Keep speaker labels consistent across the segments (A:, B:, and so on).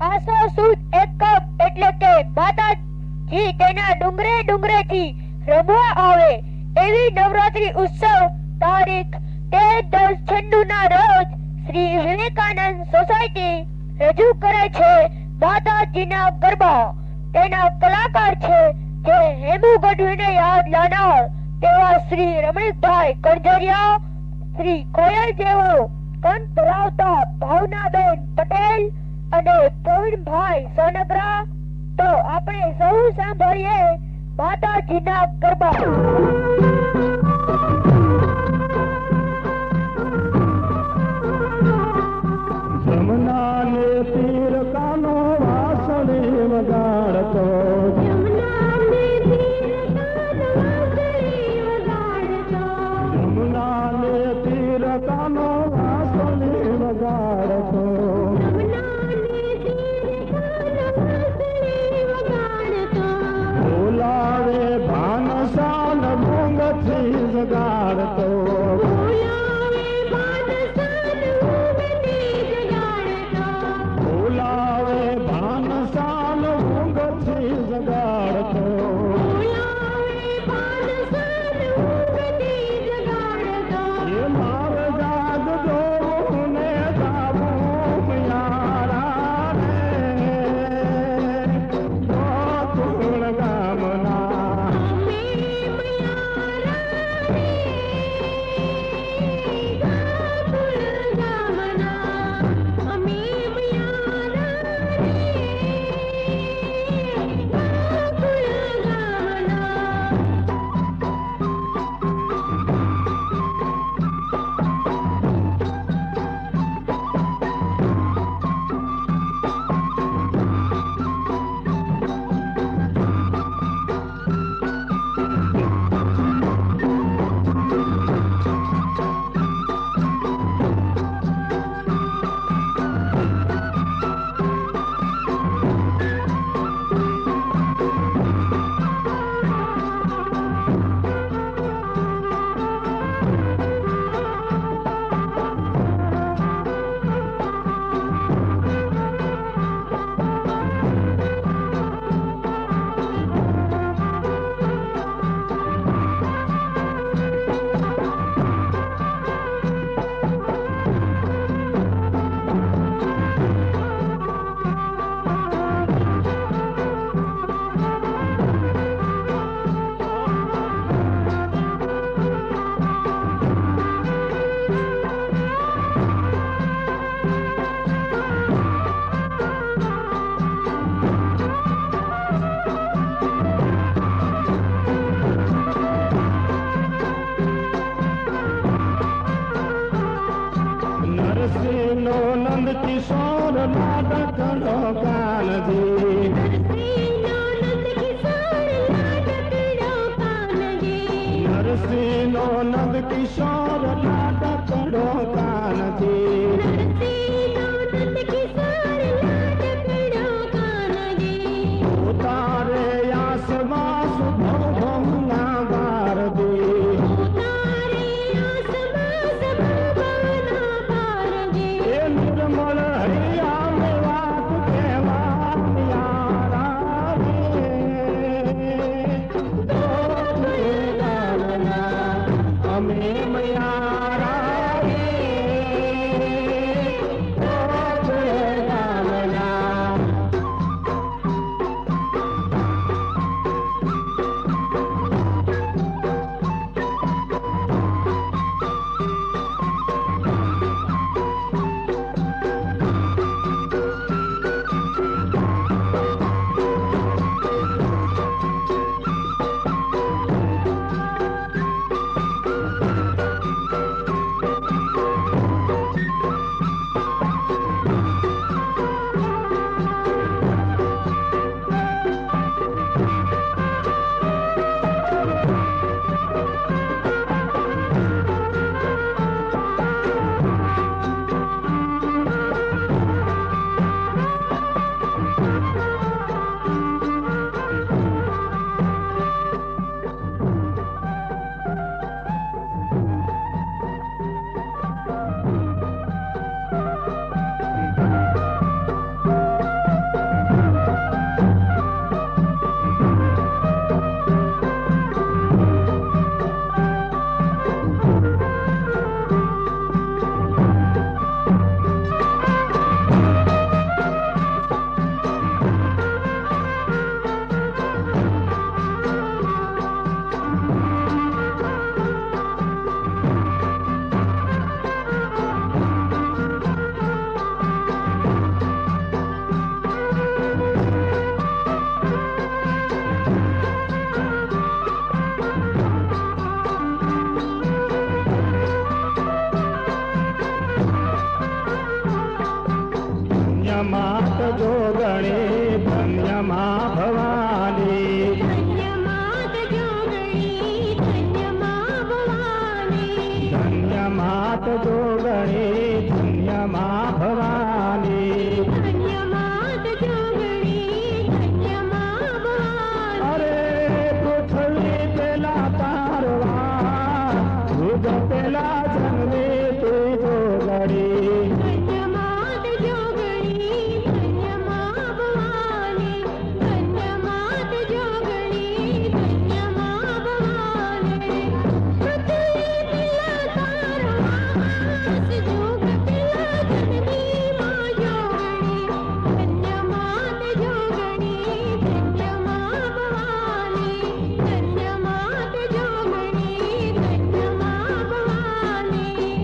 A: આસો સુદ એકમ એટલે કે માતાજી તેના ડુંગરે ડુંગરેથી રમવા આવે એવી નવરાત્રી ઉત્સવ તારીખ 13/10/96 ના રોજ શ્રી વિવેકાનંદ સોસાયટી રજૂ કરે છે માતાજીના ગરબા. તેના કલાકાર છે જે હેમુ ગઢવીને યાદ લાવનાર તેવા શ્રી રમણીકભાઈ કણઝરિયા, શ્રી કોયલ જેવો કંઠ ધરાવતા ભાવનાબેન પટેલ અને પ્રવીણભાઈ સોનગરા. તો આપણે સૌ સાંભળીએ માતાજીના ગરબા.
B: જમના ને તીર કાનો વાસળી વગાડતો,
C: જમના ને તીર કાનો વાસળી વગાડતો,
B: જમના ને તીર કાનો વાસળી વગાડતો,
C: જમના ને તીર કાનો વાસળી વગાડતો,
B: બોલાવે ભાનસાન મૂંગથી જગાડતો,
C: બોલાવે ભાનસાન ઊંઘથી જગાડતો,
B: બોલાવે ભાનસાન મૂંગથી જગાડતો,
C: બોલાવે ભાનસાન ઊંઘથી જગાડતો.
B: એ માર જાગ જોવું ને જાવું યારા રે, ગોકુળ ગામના
C: અમે મયારા રે, ગોકુળ ગામના. અમે મયારા રે, ગોકુળ ગામના.
B: નરસિંહનો નંદ કિશોર નાટકનો કાનજી,
C: નરસિંહનો નંદ કિશોર નાટકડો કાનજી,
B: નરસિંહનો નંદ કિશોર નાટકનો કાનજી,
C: નરસિંહનો નંદ કિશોર નાટકડો કાનજી.
B: ઉતારે આસમાસ ભવના બારદી,
C: ઉતારે આસમાસ ભવના પારજી.
B: એ નિર્મળ હૈયા વાત કહેવાની માત જોગણી ધન્ય મા ભવાની
C: ધન્ય માત જોગણી ધન્ય મા ભવાની
B: ધન્ય માત જોગણી ધન્ય મા ભવાની
C: ધન્ય માત જોગણી ધન્ય મા ભવાની
B: અરે પૃથ્વી પેલા તારવા દૂધ પેલા જન્મે તું જોગણી
C: ધન્ય માત જોગણી ધન્ય મા ભવાની ધન્ય માત જોગણી ધન્ય મા ભવાની પૃથ્વી પેલા તારવાસ જોગ પેલા જન્મી મા જોગણી ધન્ય માત જોગણી ધન્ય મા ભવાની ધન્ય માત જોગણી ધન્ય મા ભવાની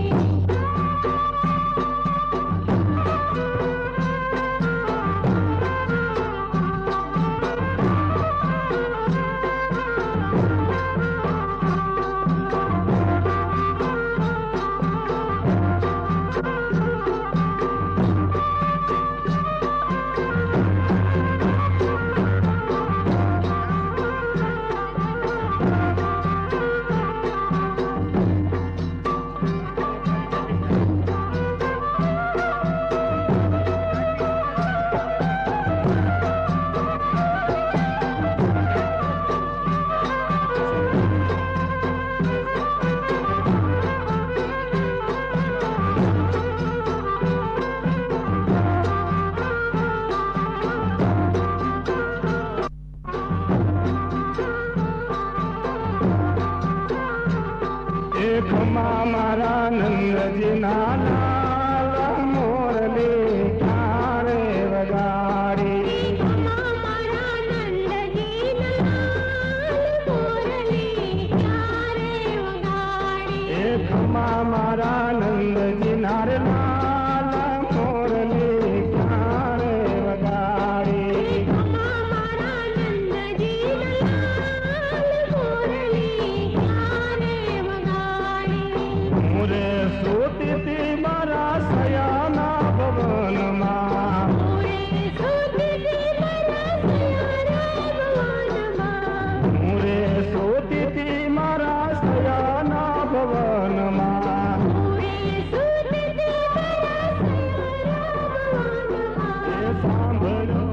B: એકમાં મારા નંદજીના લાલ મોરલી ક્યારે વગાડી
C: મારા નંદજીના લાલ મોરલી ક્યારે વગાડી
B: એકમાં મારા નંદજીના લાલ મોરલી ક્યારે વગાડી
C: મારા નંદજીના લાલ મોરલી ક્યારે વગાડી
B: મુરે સુતી મારા સયાના ભવનમાં
C: મોરે સુતી મારા સયાના ભવનમાં
B: મુરે સુતી મારા સયાના ભવનમાં
C: મોરે સુતી મારા સયાના ભવનમાં
B: એ સાંભળો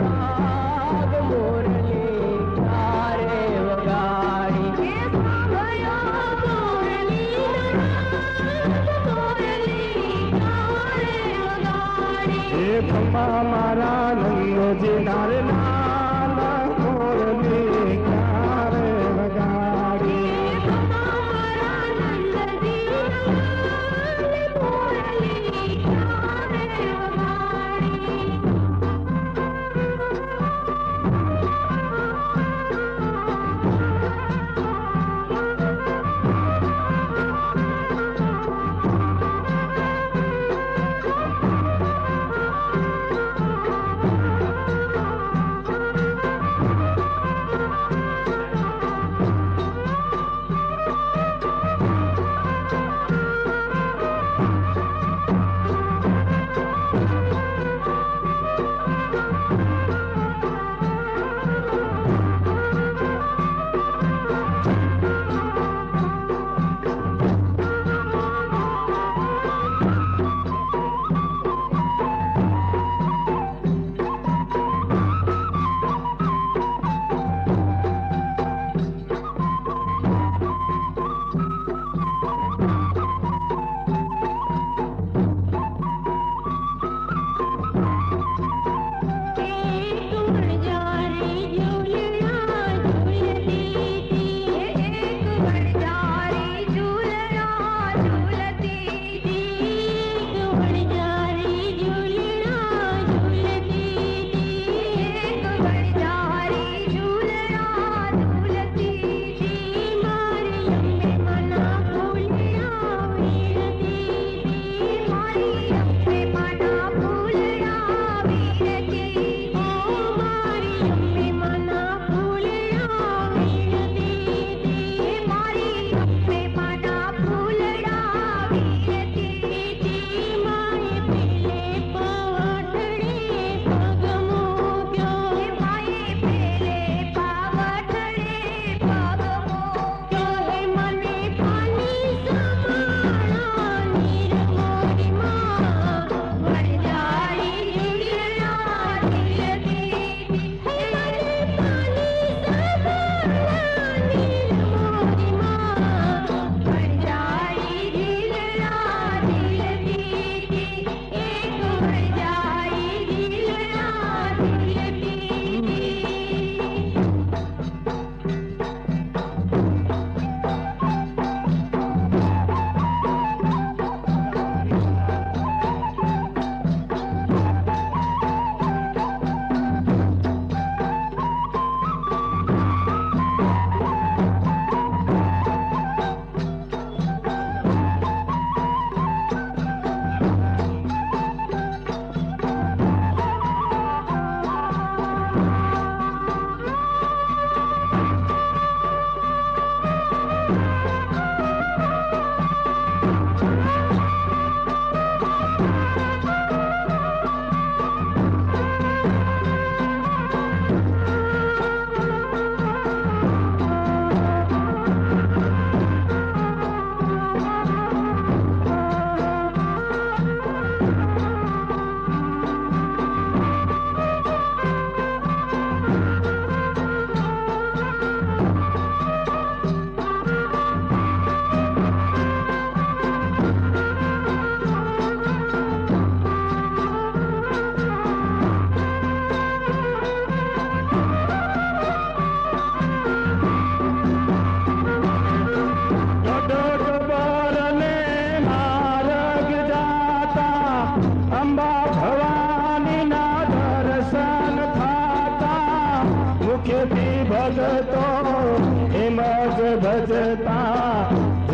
B: રાગ મોરલી ક્યારે વગાડી
C: એ સાંભળ્યો મોરલીનો રાગ મોરલી ક્યારે વગાડી
B: એકમાં મારા નંદજીના લાલ મોરલી ક્યારે વગાડી
C: મારા નંદજીના લાલ મોરલી ક્યારે વગાડી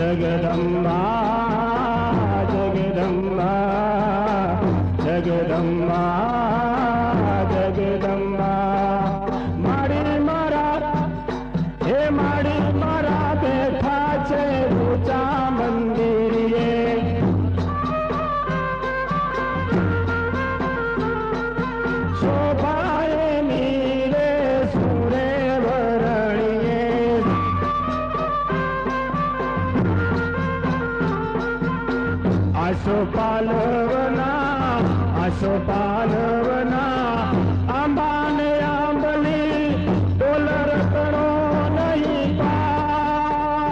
B: જગદંબા જગદંબા જગદંબા જગદંબા માડી મારા હે માડી મારા બેઠા છે ઊંચા મંદિરે શોભાએ નીરે સુરે વરણીએ આસો પાલવના આંબાને આંબલી ડોલર કણો નહીં પાર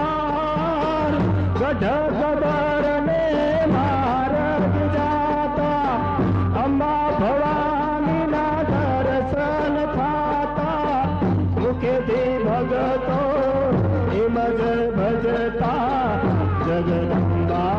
B: ગઢ ગબર ને માર્ગ જાતા અંબા ભવાનીના દર્શન થાતા મુખેથી ભગતો એમ જ ભજતા જગદંબા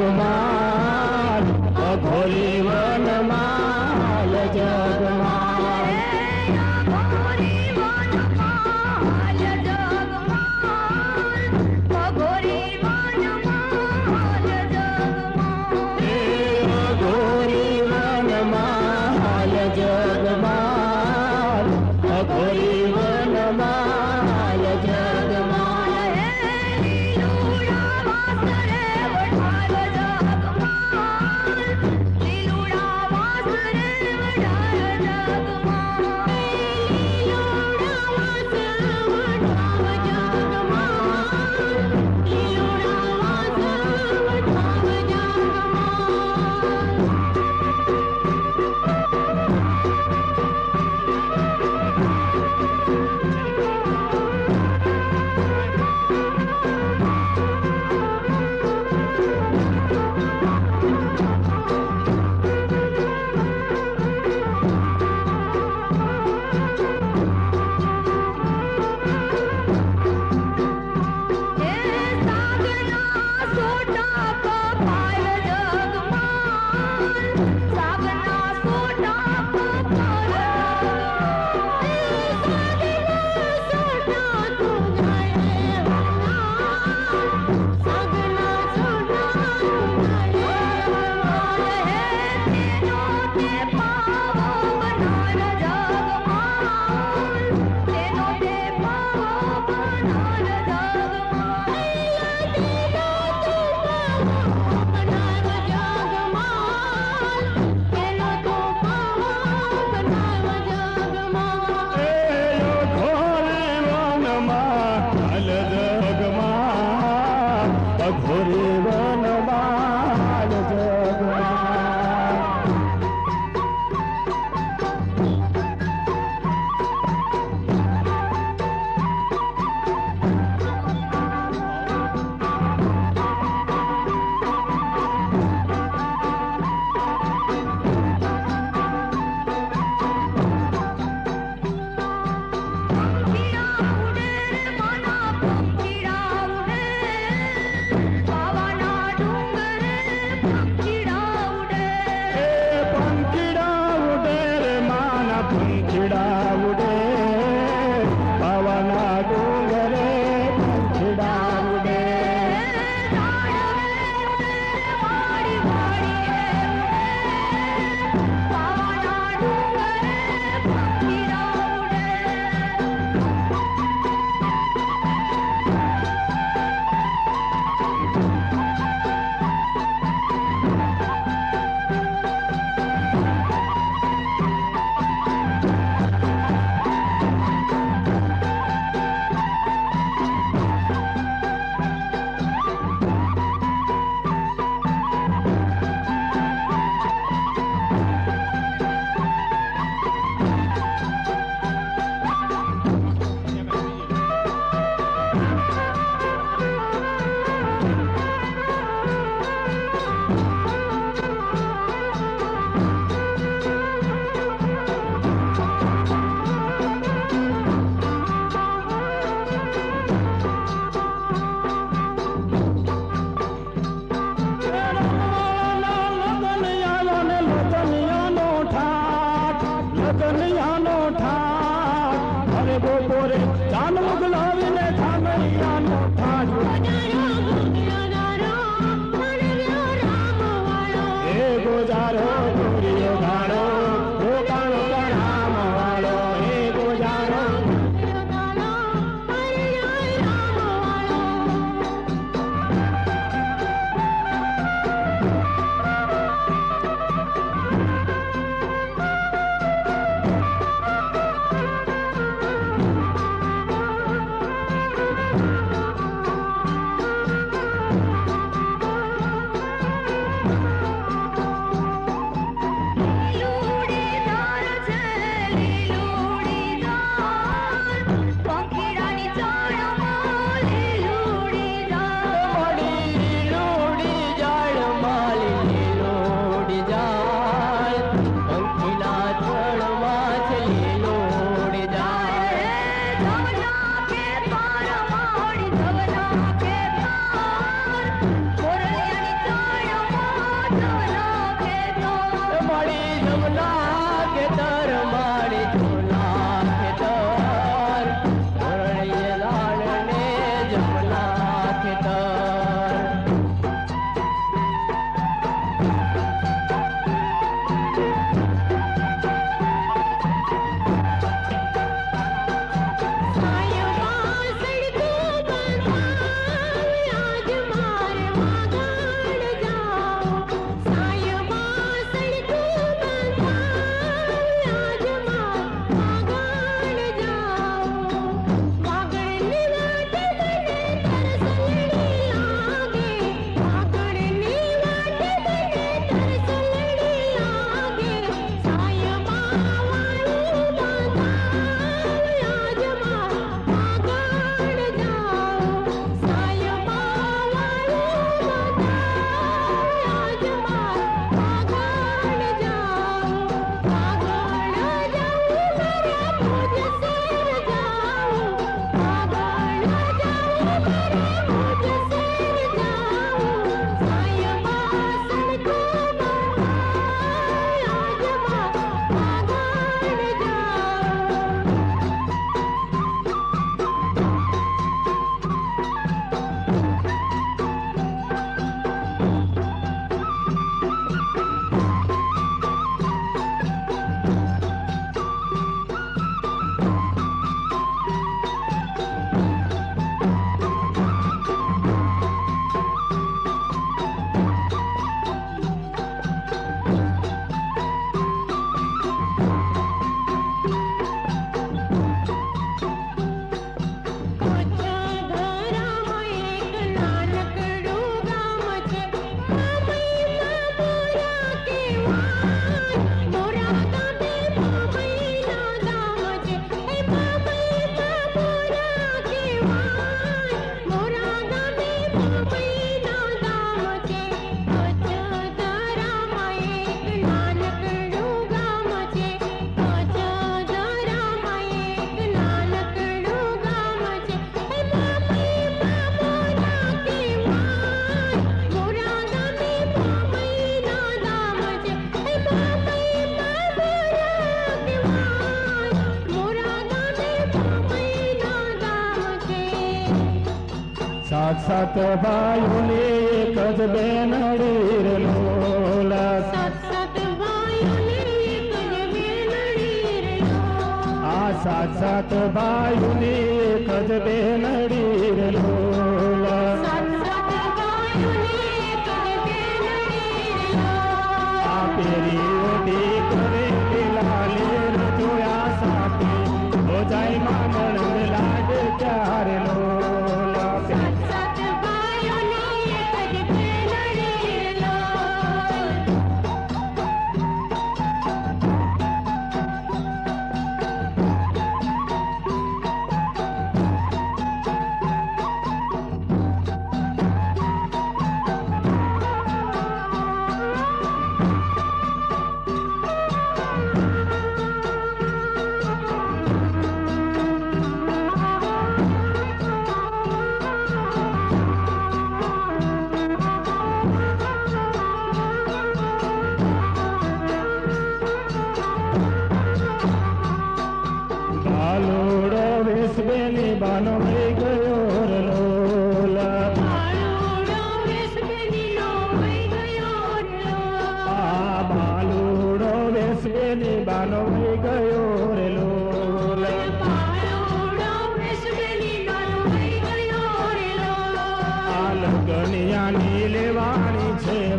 C: જગમાલ
B: કનૈયાનો ઠાઠ અરે બપોરે ચાંદ મોકલાવીને ઠાકરિયાનો ઠાઠ એ ગોજારો ગોરીઓ ગાળો રોકાણો કણામ વાળો એ ગોજારો સાત સાત ભાઈઓને એક જ બેનડી રે લોલા આ સાત સાત ભાઈઓને એક જ બેનડી રે લોલા આ પેરી ઓડી કરે લાલે જોયા સાથે હો જાય મામણ લાડ ચારે લોલા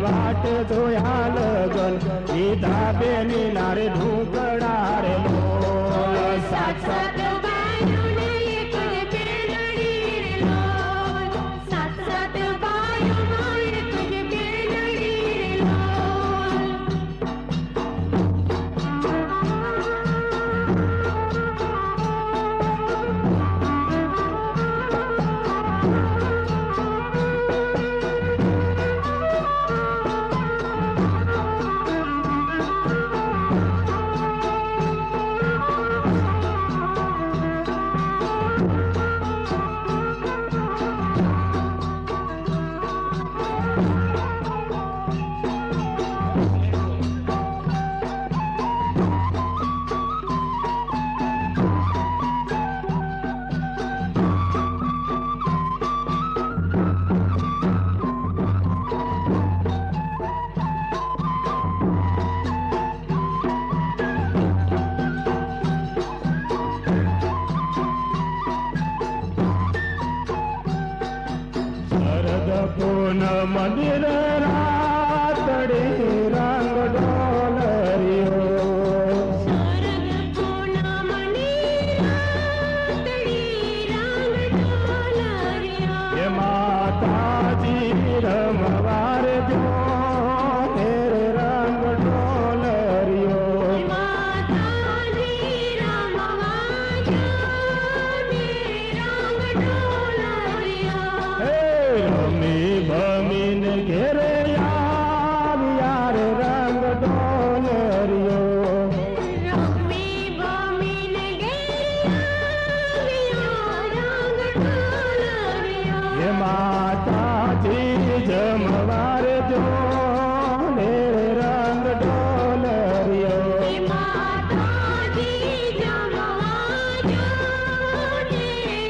B: વાટ જોયા લગન લીધા બેની નારે ઢૂંકડા રે લોલ સાત સાત
C: ભાઈઓને એક જ બેનડી રે લોલ સાત સાત ભાઈઓમાં એક જ બેનડી રે લોલ
B: શરદ પૂનમ મંદિર રાતડે રંગ ડોલરિયો
C: શરદ પૂનમની રાતડી રંગ ડોલરિયો
B: એ માતાજી રમવાર જો રંગ ડોલરિયો
C: માતાજી રમવા જાને રંગ ડોલરિયો
B: હે રમી ભમીને ઘેરે યાર રંગ ડોલરિયો
C: રમી ભમીને ગેરિયા રંગ ડોલરિયો
B: હે માતાજી જમવાર જો રંગ ડોલરિયો
C: માતાજી જમવા જાને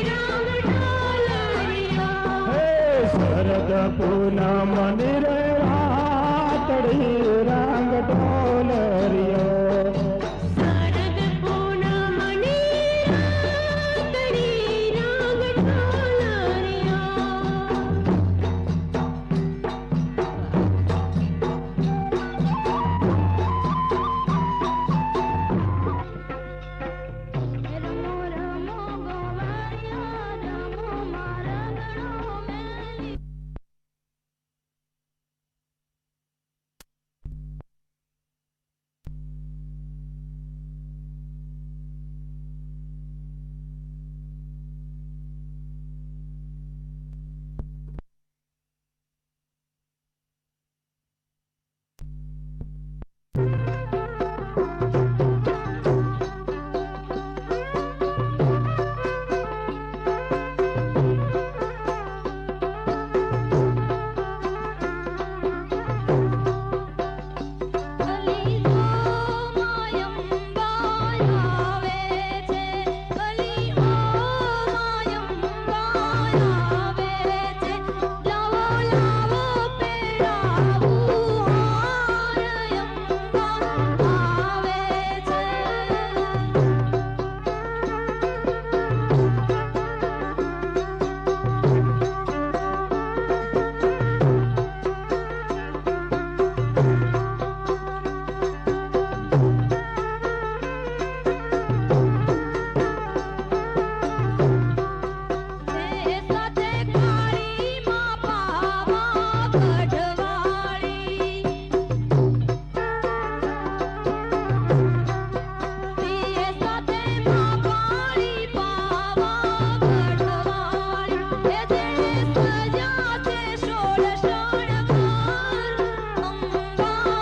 C: રંગ ડોલરિયો
B: હે શરદ પૂનમ મંદિર રાતડી રંગ ડોલરિયો
C: શરદ પૂનમની રાતડી રંગ ડોલરિયો રમો રમો ગોવાળિયા રમો મારા ગણો મેલી અંબા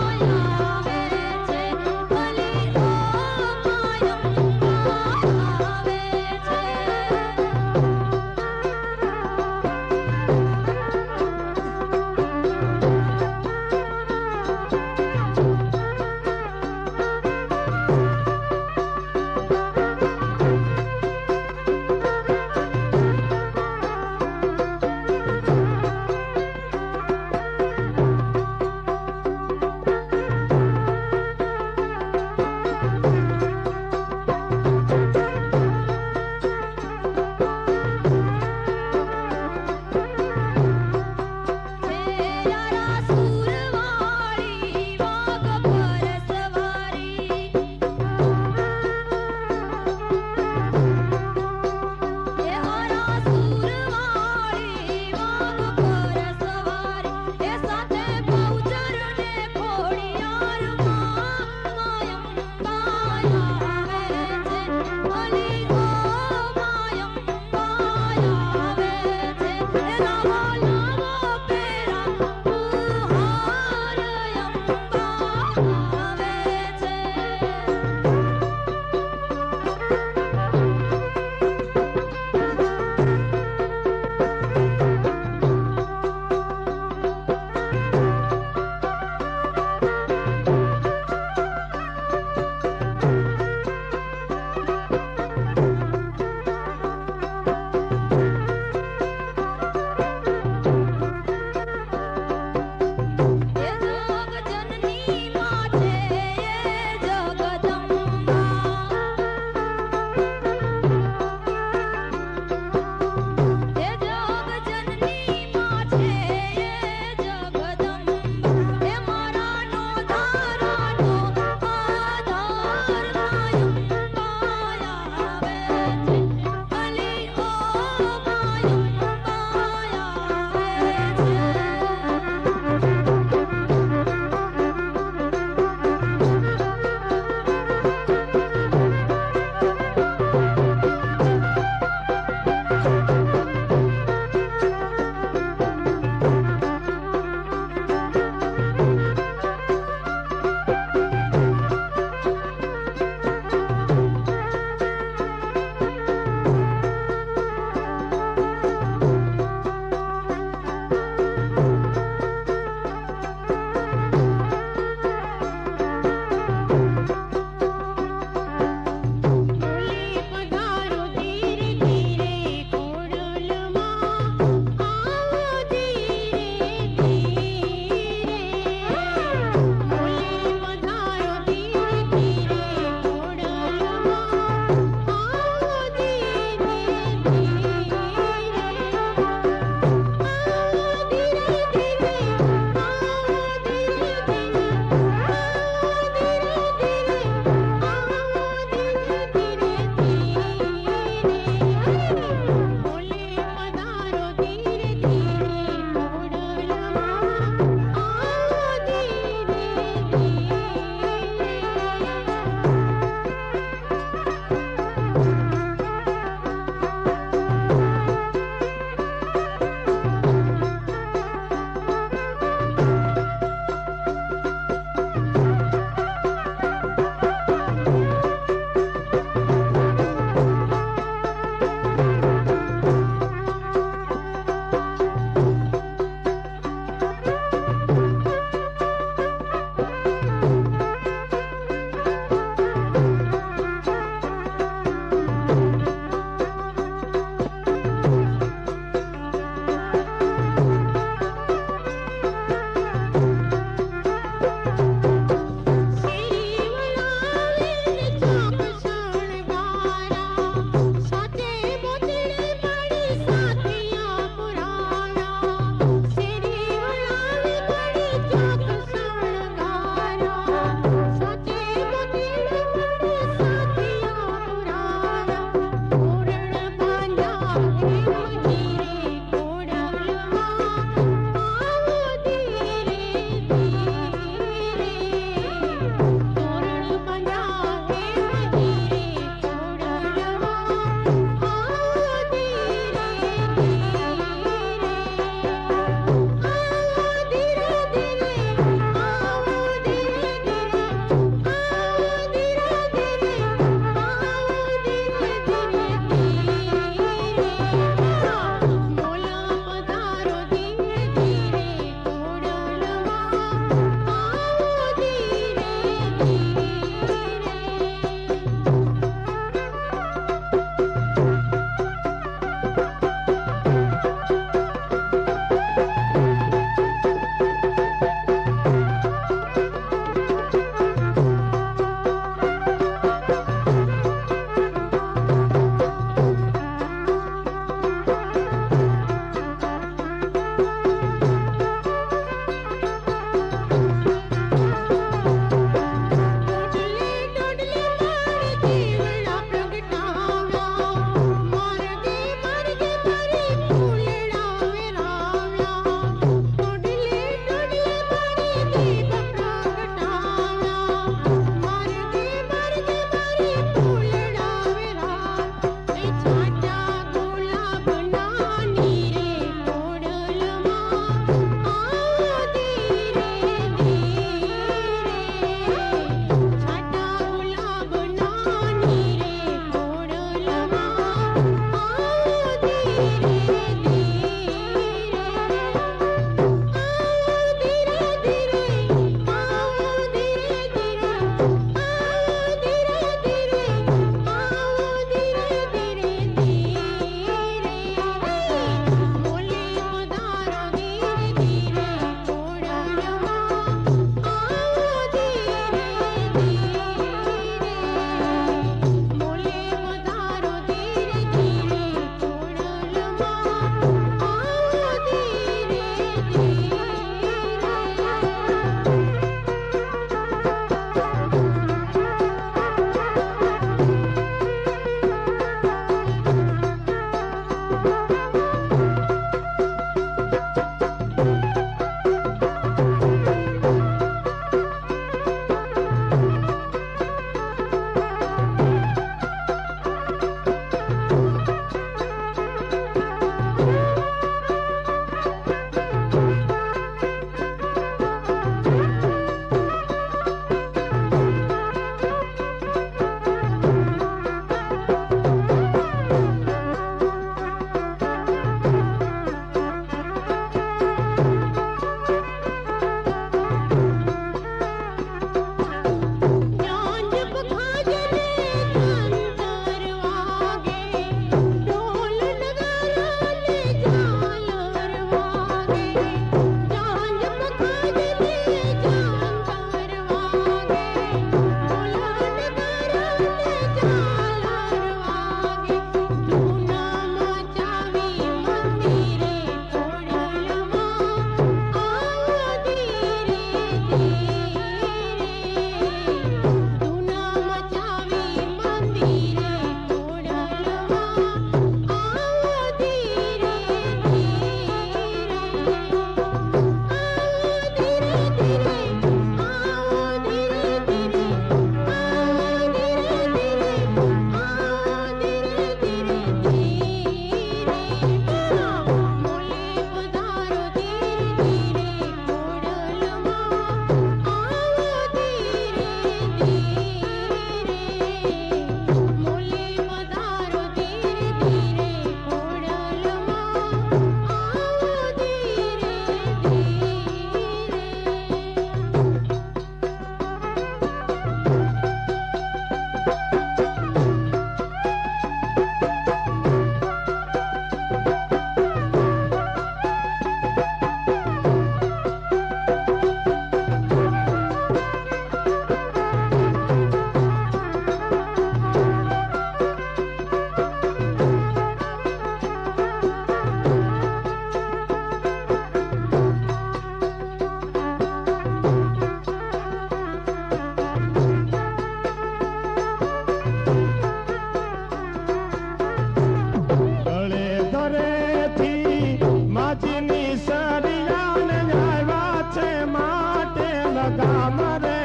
B: ગામ રે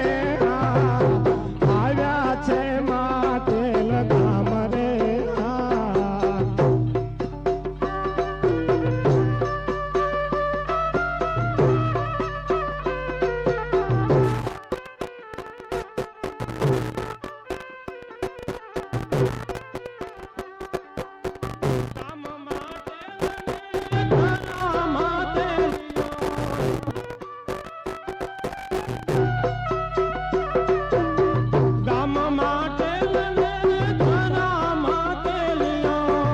B: આવ્યા છે માટેલ ગામ રે ગામ માટે ધરા માટે લ્યો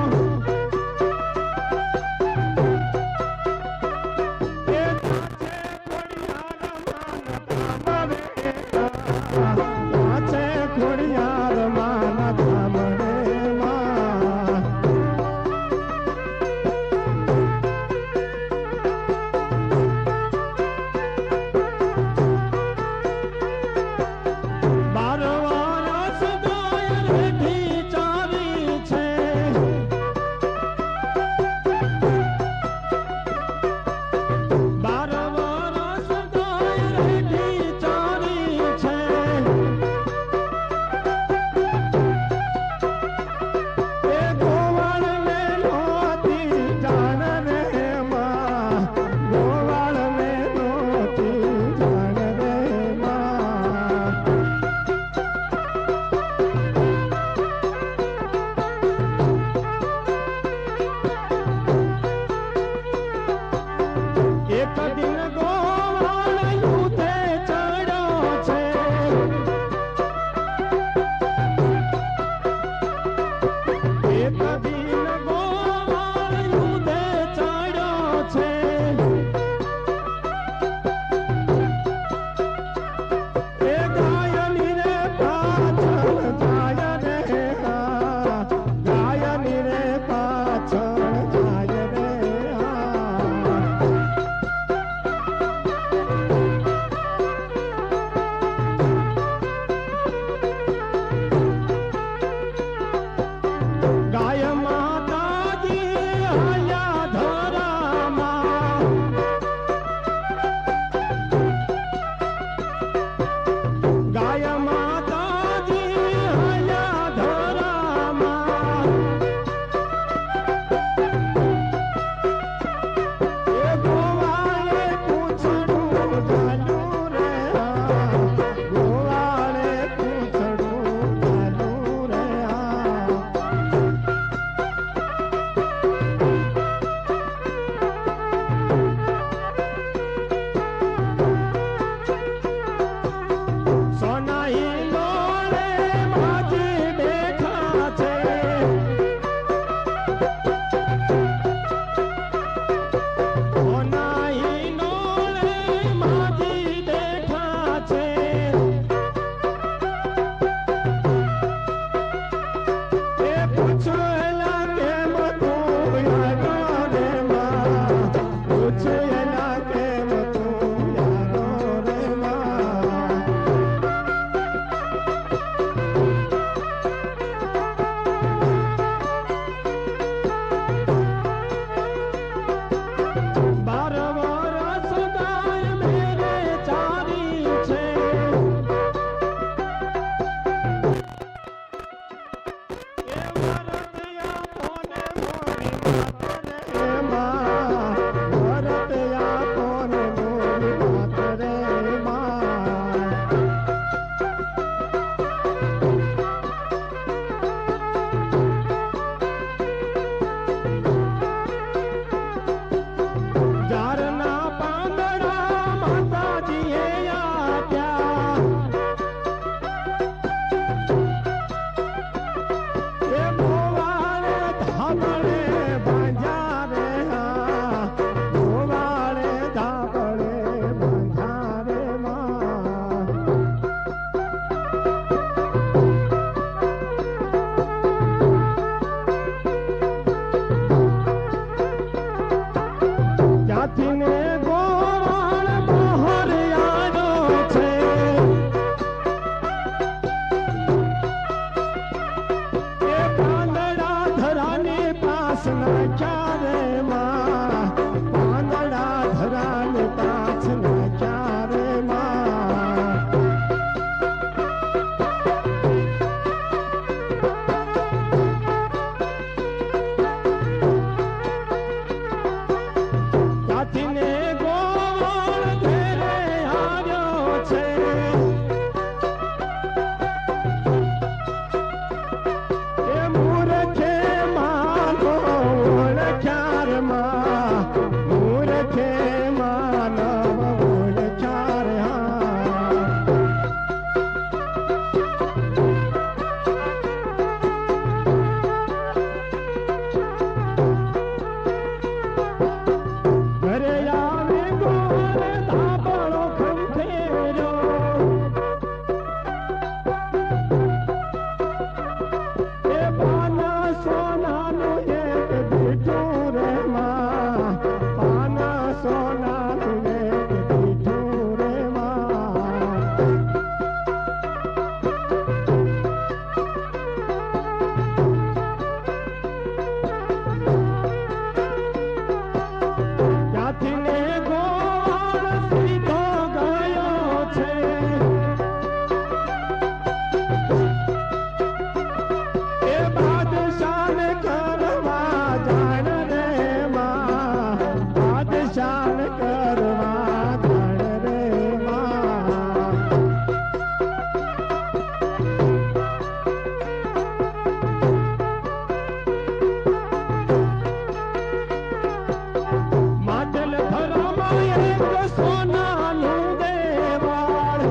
B: છે એ મૂર્ખે માનો ઓળખ્યાર માં મૂર્ખે માનવ ઓળખ્યાર હા ઘરે આવે ગોળ ધાબળો ખંખેરો એ પાના સોનાનું એક દીઠું રે માં પાના સોનાનું એક દીઠું રે માં ત્યાંથી ને ગોળ સીધો ગયો છે એ બાદશાહને કરવા જાણ રે માં બાદશાહને કરવા જાણ રે માં માટલ ભરામાં એક સોનાનું દેવાળ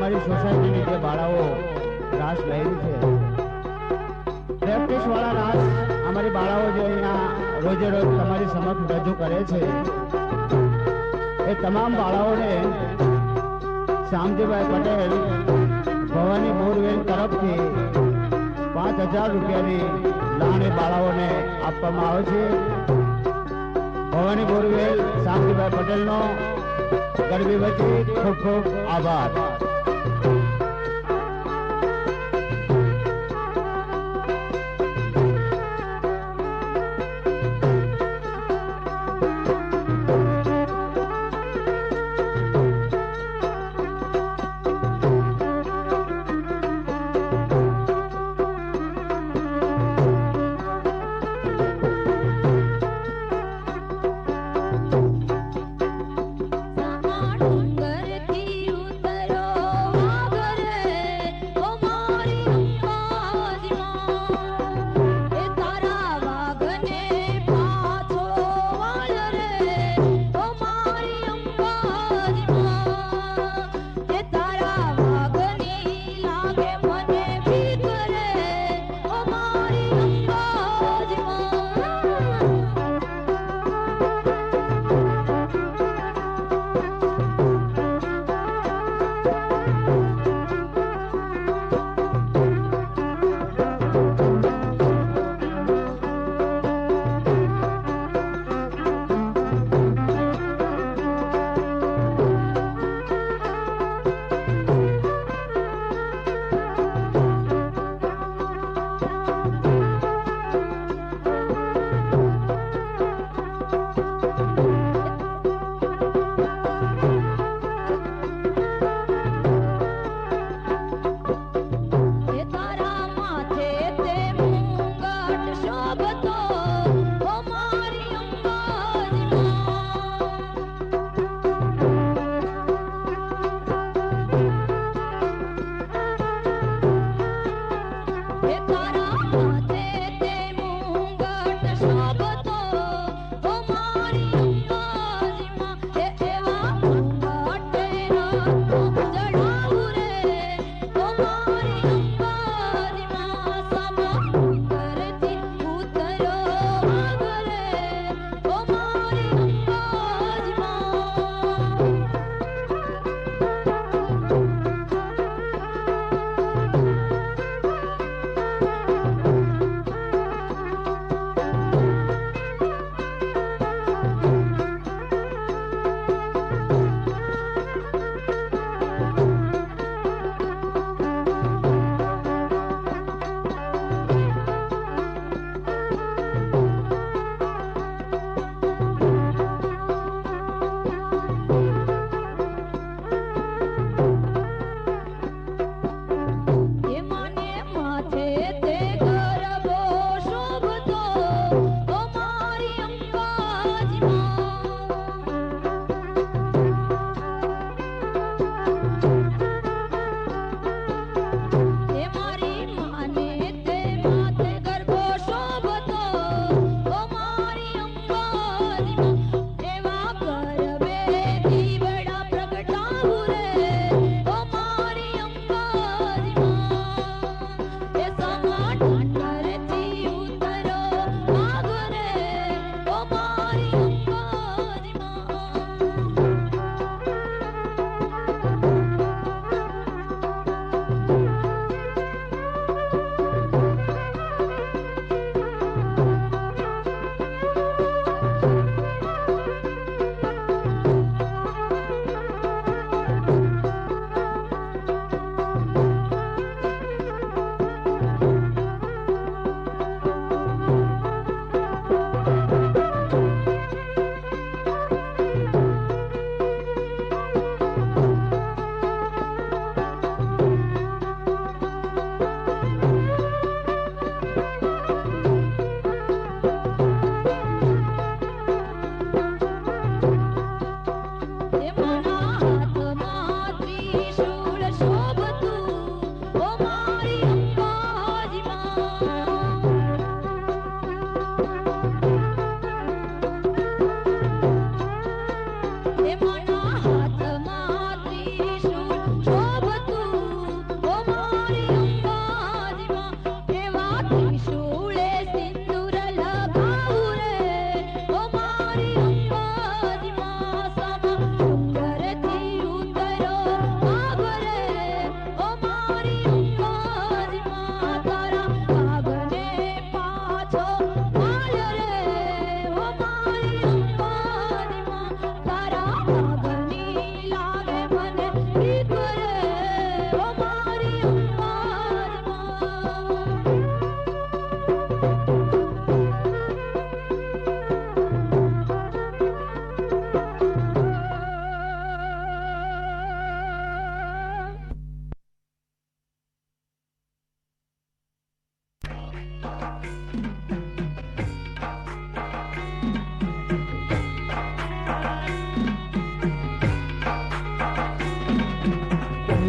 B: અમારી સોસાયટીની જે બાળાઓ રાસ લઈ છે, પ્રેક્ટિસ વાળા રાસ અમારી બાળાઓ જે અહીંયા રોજે રોજ તમારી સમક્ષ રજૂ કરે છે, એ તમામ બાળાઓને શ્યામજીભાઈ પટેલ ભવાની બોરવેલ તરફથી 5,000 રૂપિયાની લાણી બાળાઓને આપવામાં આવે છે. ભવાની બોરવેલ શ્યામજીભાઈ પટેલનો ગરબી વતી ખૂબ ખૂબ આભાર.
C: ડુંગરથી ઉતરો વાઘ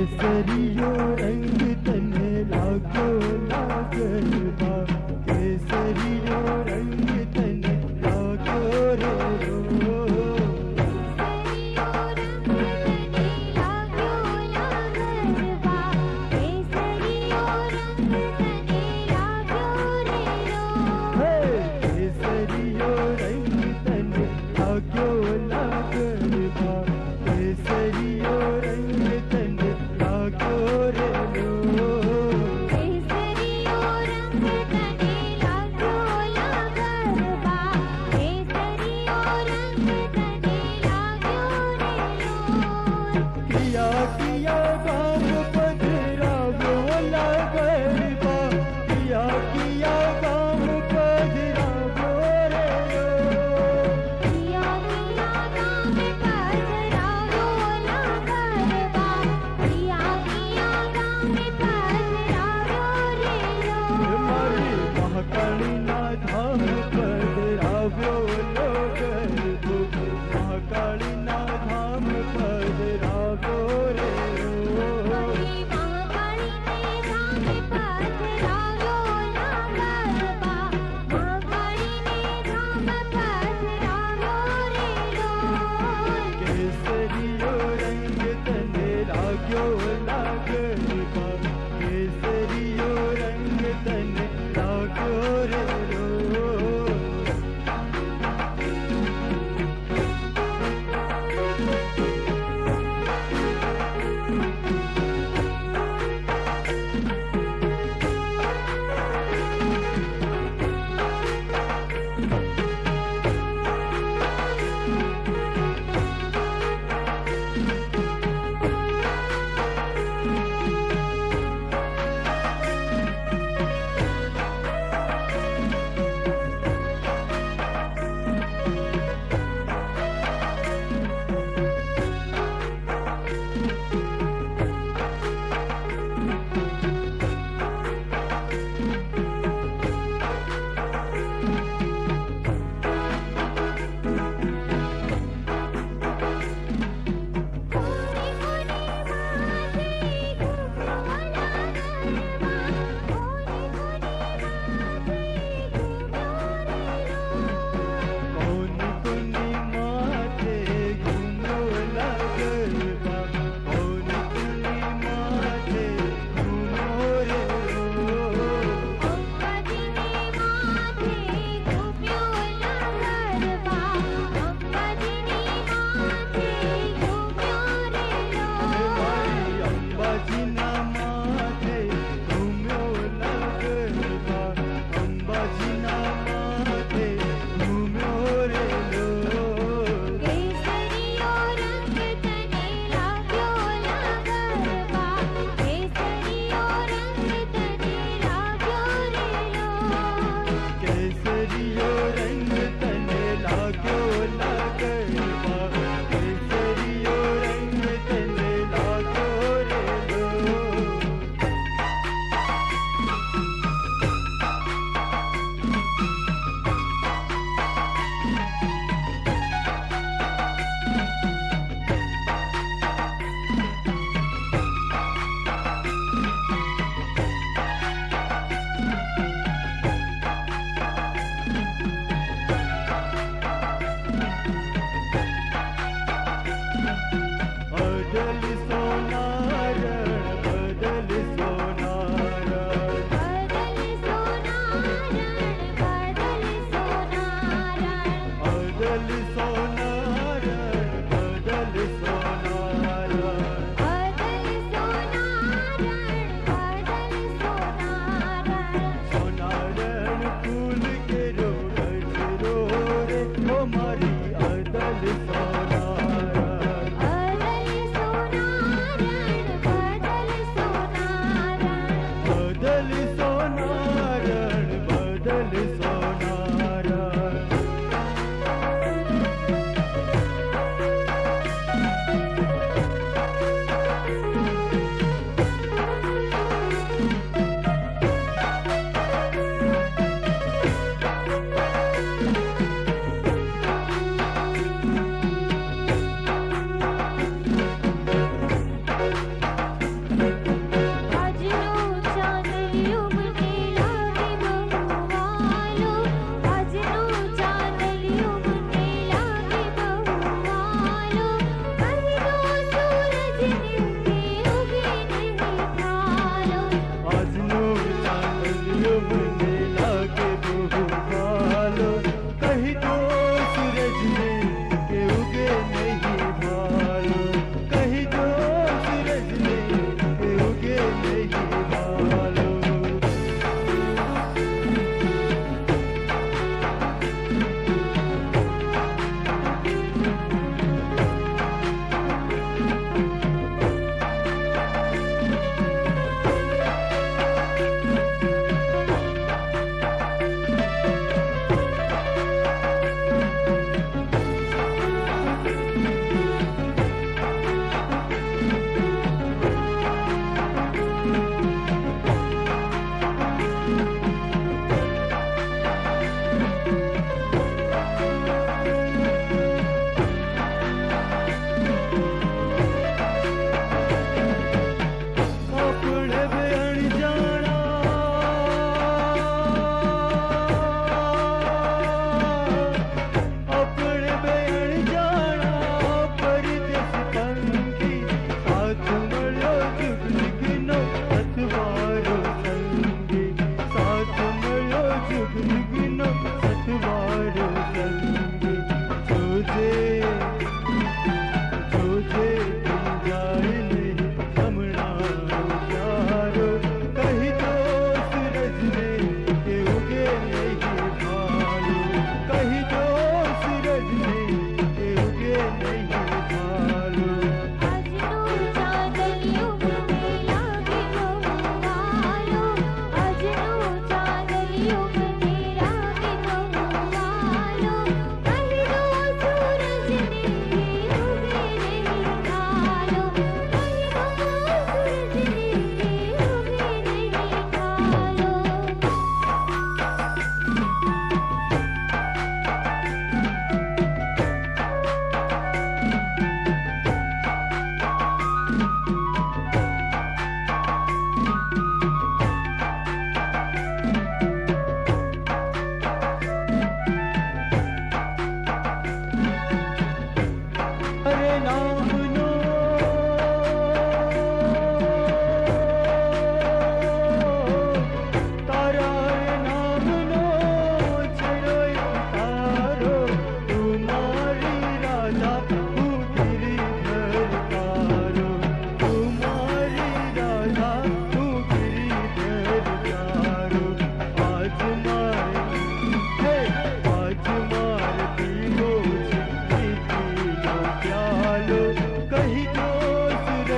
B: કેસરીયો રંગ તને લાગ્યો લાગવા, કેસરીયો રંગ તને લાગ્યો રે રો. કેસરીયો રંગ તને લાગ્યો લાગવા, કેસરીયો રંગ તને લાગ્યો રે રો. કિયા કિયા ગામ પધરાવ્યો લાગવા, કિયા કિયા ગામ પધરાવ્યો રે રો. મારી મહાકાળીના ધામ પધરાવ્યો લો ગરબો, મહાકાળીના ધામ પધરાવ્યો રે રો. કેસરીયો રંગ તને લાગ્યો લાગવા, કેસરીયો રંગ તને લાગ્યો રે રો.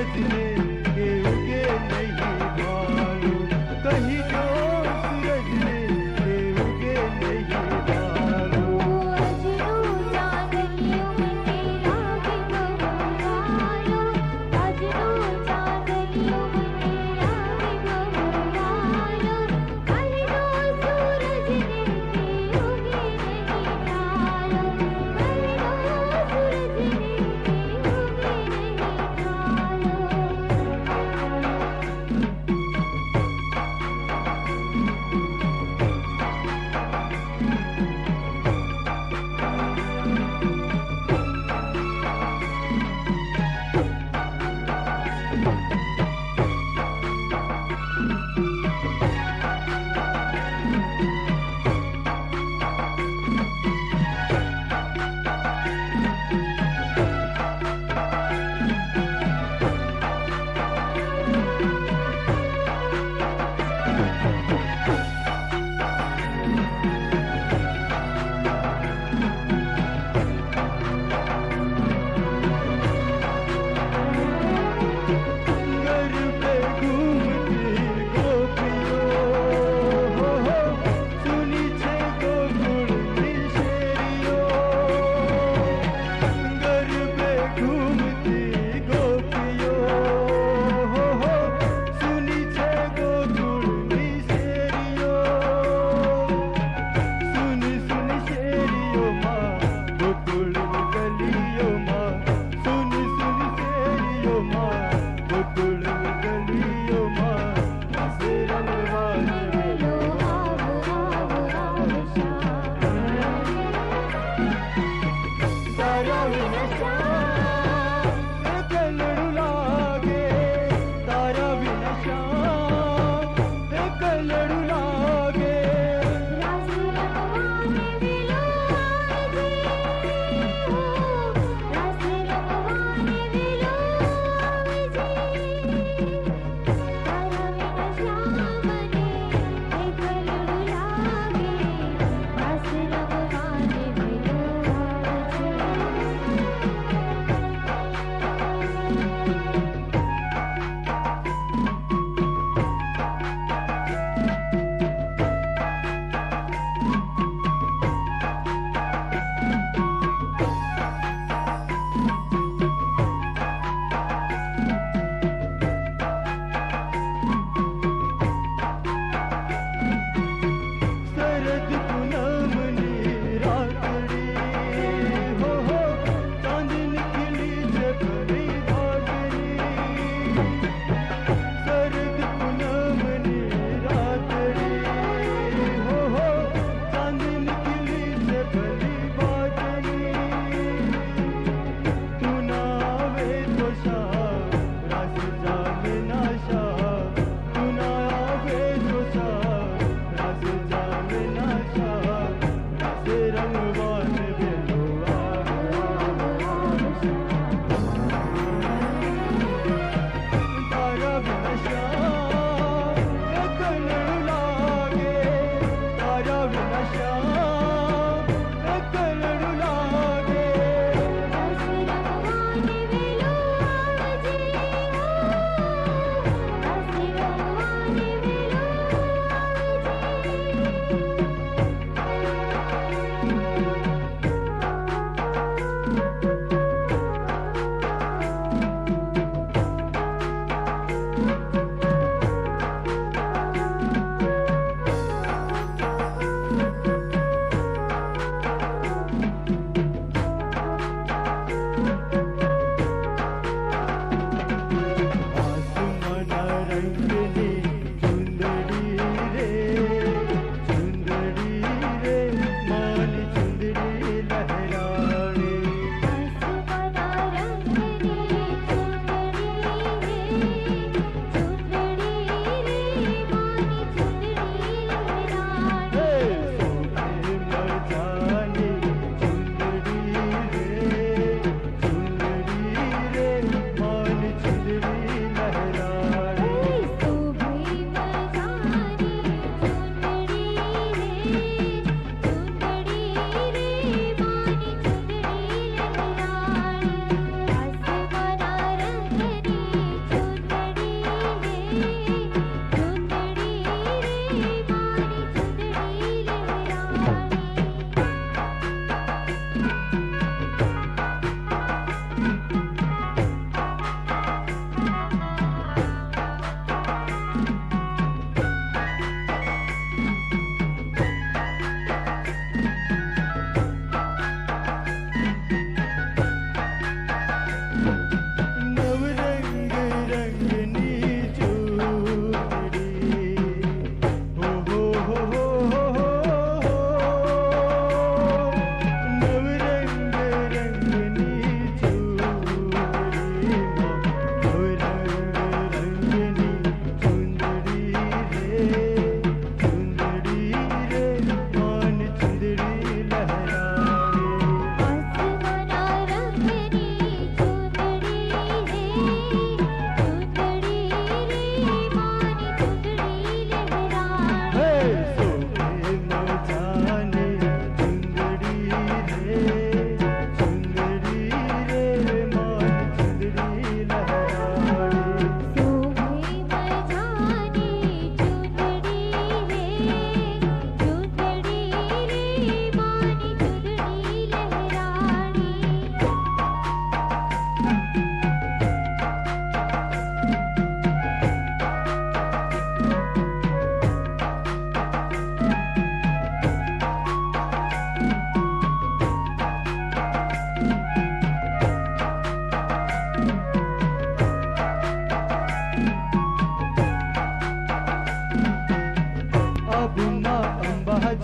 D: सूरज ने के उगे नहीं मालूम, कहीं जो सूरज ने के उगे नहीं मालूम।
C: अजरू चांदनियों में लागे बबुरायो, अजरू चांदनियों में लागे बबुरायो, कहीं जो सूरज ने के उगे नहीं मालूम, कहीं जो सूरज ने के उगे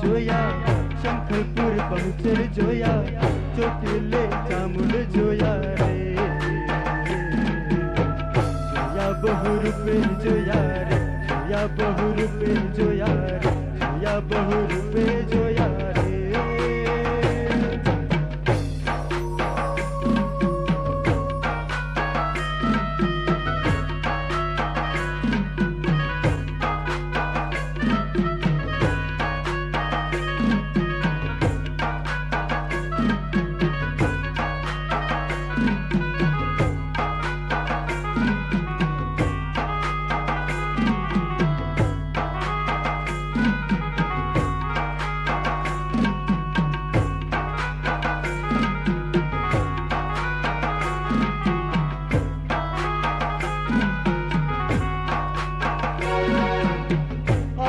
D: જોયા, શંખલપુર બહુચર જોયા, ચોટીલે ચામુંડ જોયા રે. જોયા બહુ રૂપે જોયા રે, જોયા બહુ રૂપે જોયા રે, જોયા બહુ રૂપે જોયા રે.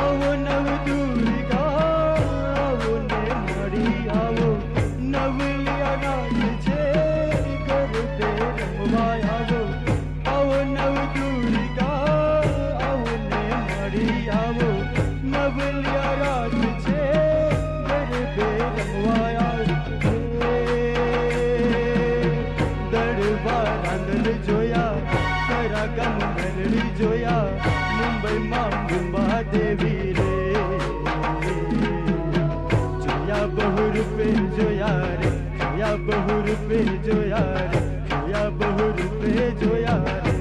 D: આવો નવદુર્ગા, આવો ને મળી આવો, નવલિયા નાચ છે ગરબે રમવા આવો. આવો નવદુર્ગા, આવો ને મળી આવો, નવલિયા રાજ છે ગરબે રમવા આવો. દડવા રાંદલ જોયા, સરાગમ મેલડી જોયા, મુંબઈમાં મુંબા દેવી રે. જોયા બહુ રૂપે જોયા રે, જોયા બહુ રૂપે જોયા રે, જોયા બહુ રૂપે જોયા રે.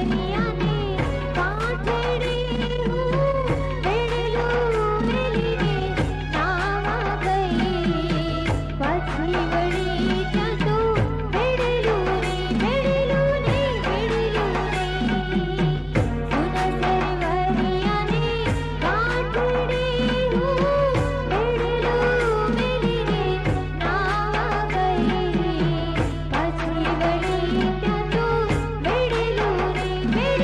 C: સરવરિયાને કાંઠેડે હું વેડલું વેલીને નાવા ગઈ પાછી વળી ત્યાં તો વેડલું ને વેડલું ને વેડલું ને સુના સરવરિયાને કાંઠેડે હું વેડલું વેલીને નાવા ગઈ પાછી વળી ત્યાં તો વેડલું ને વેડલું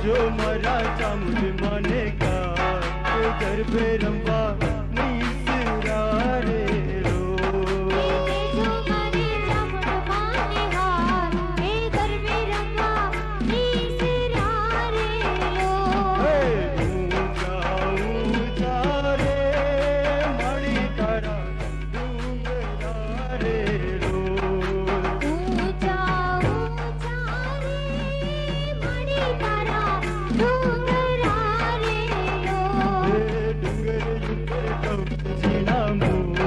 D: जो मारा चामुंड माने का तो गरबे रंबा नीसरा रे रो
C: जो मारे चामुंड माने हार ए गरबे रंगा नीसरा रे लो
D: ऊंचा ऊंचा रे मणि तारा डूंगरा रे रो
C: ऊंचा ऊंचा रे मणि तारा डूंगरा रे लो
D: डूंगर जीना मुँह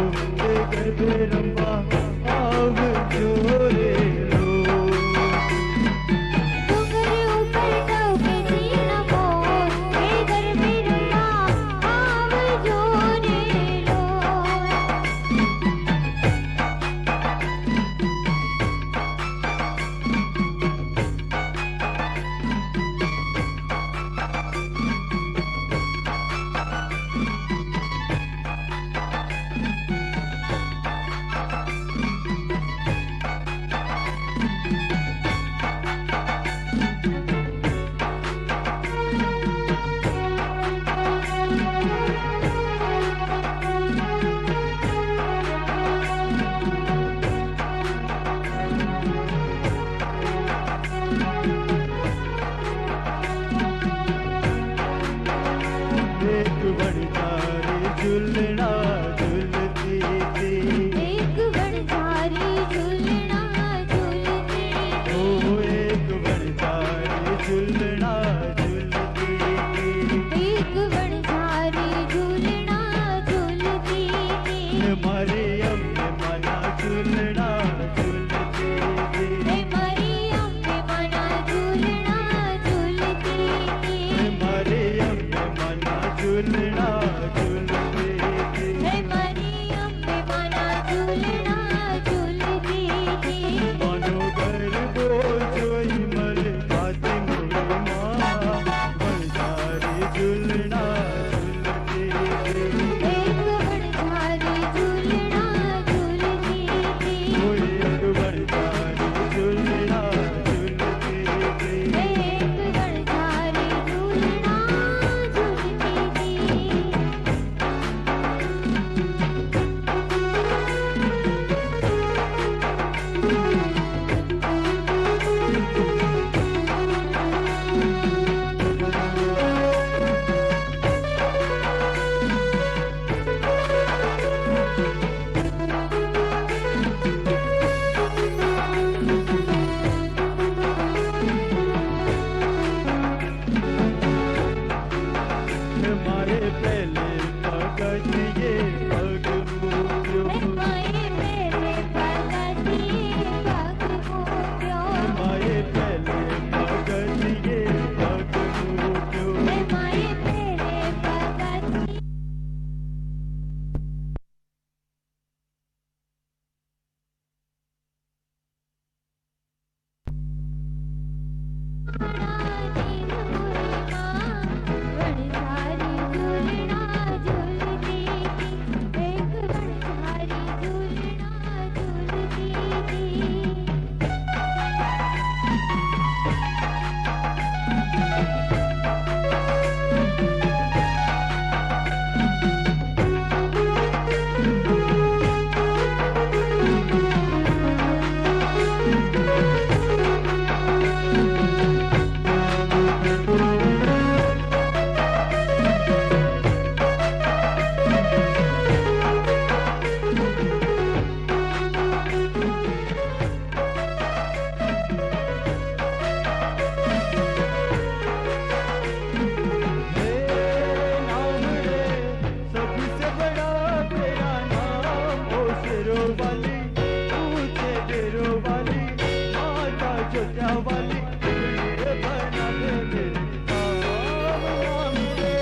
D: गरबे रंबा आव जोरे लो
C: डूंगर ऊपर टोके जीना मोर ए गरबे रंगा आव जोरे लो
D: एक बड़दारी झुलना झुलती थी
C: एक बड़झारी झूलना झूलती
D: ओ एक बड़दारी झुलना झुलती थी
C: एक बड़झारी झूलना झूलती
D: मरियम ने मना झुलना झुलती थी
C: मरियम ने मना झूलना झूलती
D: मरियम ने मना झुलना झुलती थी
C: मरियम ने मना झूलना झूलती
D: मनो गरबो जोई मल खाती मोरी माँ बड़दारी झुलना झुलती थी
C: एक बड़झारी झूलना झूलती
D: ओ एक बड़दारी झुलना झुलती थी
C: एक बड़झारी झूलना झूलती
D: मारे पहले पगज ये पग मुक्यो
C: माये मेरे पगती पग मुक्यो
D: मारे पहले पगज ये पग मुक्यो
C: माये मेरे पगती बड़झारी झूलना झूलती एक बड़झारी झूलना झूलती
D: नाम रे सबसे बड़ा तेरा नाम ओ सिरों वाली ऊंचे डेरों वाली माता जोता वाली ये बना दे मेरे नाम रे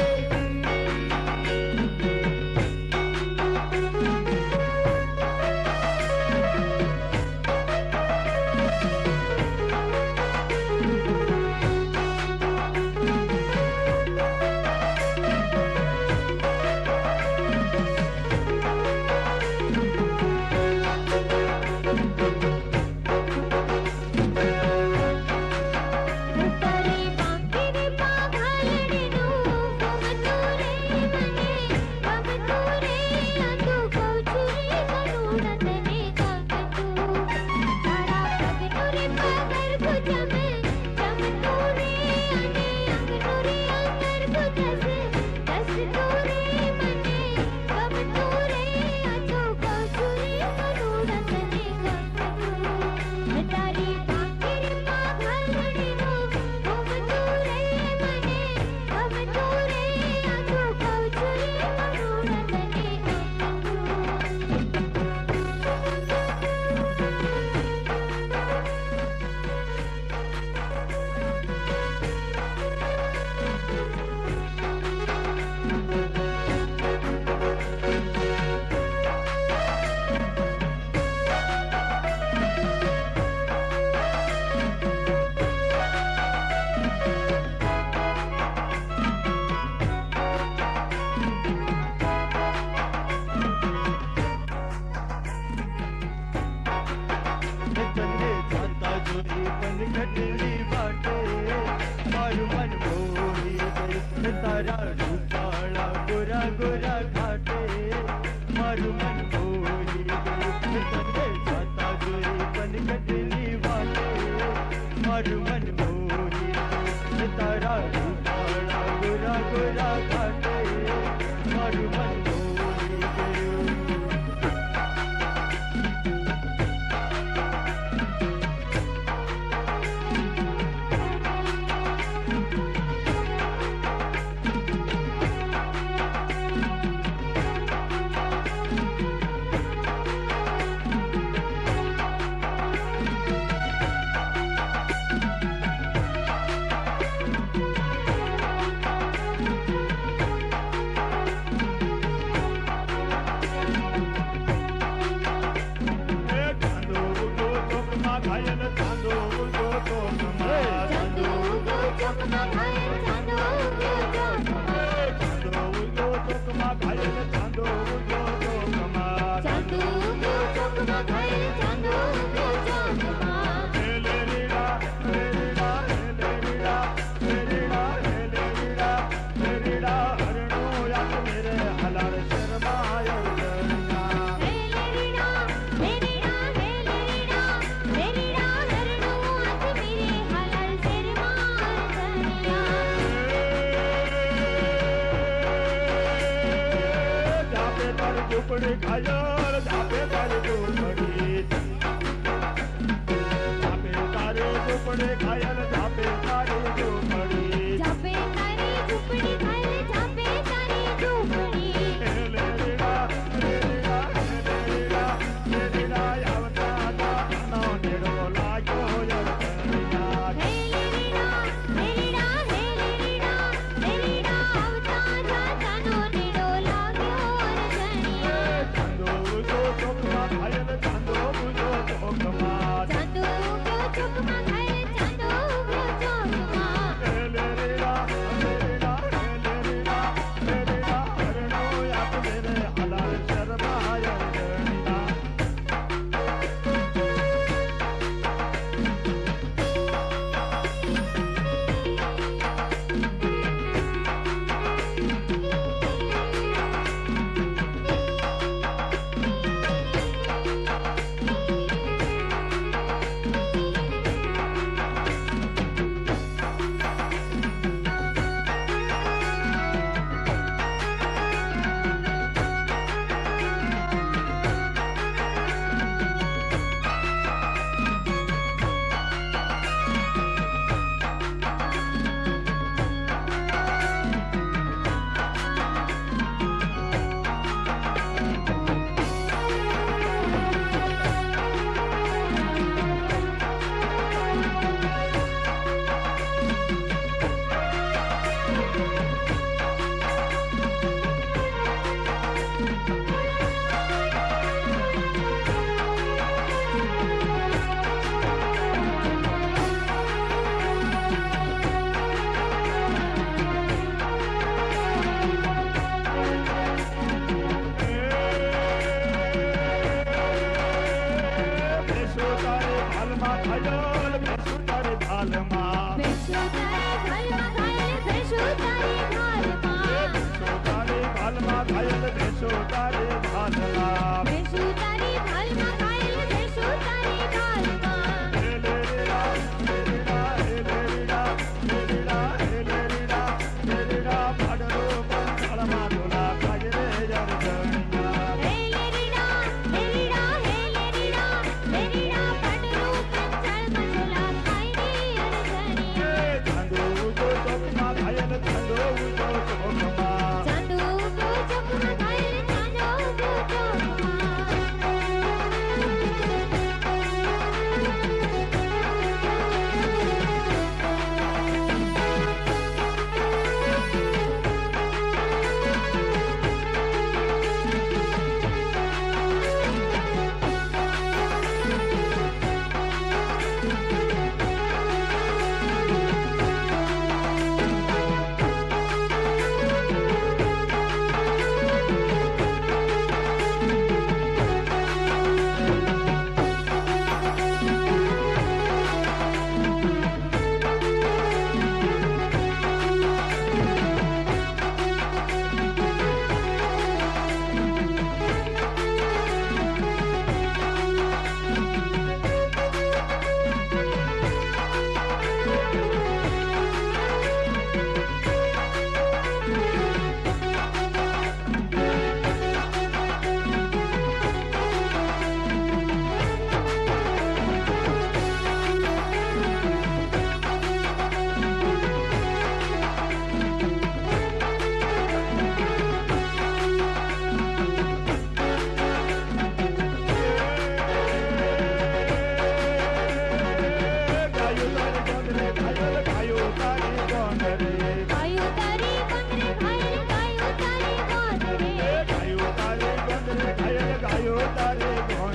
D: તારા રૂપાળા ગોરા ગોરા ઘાટે મારું મન મોહી ગયું તને જાતા જોઈ પનગટની વાટે મારું મન મોહી ગયું તારા રૂપાળા ગોરા ગોરા ઘાટે મારું મન મોહી ગયું ઝૂંપડી ખાયર જાપે તારી ઝૂંપડી જાપે તારી ઝૂંપડી ખાયર જાપે તારી ઝૂંપડી
C: જાપે તારી ઝૂંપડી ખાયર જાપે તારી ઝૂંપડી
D: લેરીડા લેરીડા લેરીડા લેરીડા આવતા નો નેડો લાગ્યો યરકરિયા
C: હે લેરીડા લેરીડા હે લેરીડા લેરીડા આવતા જાતાનો નીડો લાગ્યો અરજણિયા
D: ચાંદો ઉજો ચોકમાં ખાયર ચાંદો ઉજો ચોકમાં
C: ચાંદો ઉગ્યો ચોકમાં ખાયર ચાંદો ઉગ્યો ચોકમાં
D: લેરીડા લેરીડા લેરીડા લેરીડા હરણો યાદ મેરે હલાલ શર્માય રણીના
C: ચાંદો ઉગ્યો ચોકમાં ખાયર ચાંદો ઉગ્યો ચોકમાં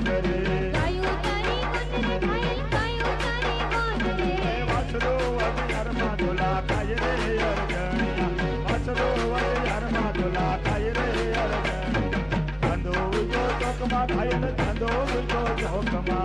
D: રે
C: ગાયું તારી ગોંદ રે ઘાયલ ગાયું તારી ગોંદ રે
D: વાછડો અગિયારમાં ઢોલા ખાય રે અરજણિયા વાછડો અગિયારમાં ઢોલા ખાય રે અરજણિયા ચાંદો ઉગો ચોકમાં ઘાયલ ચાંદો ઉગો ચોકમાં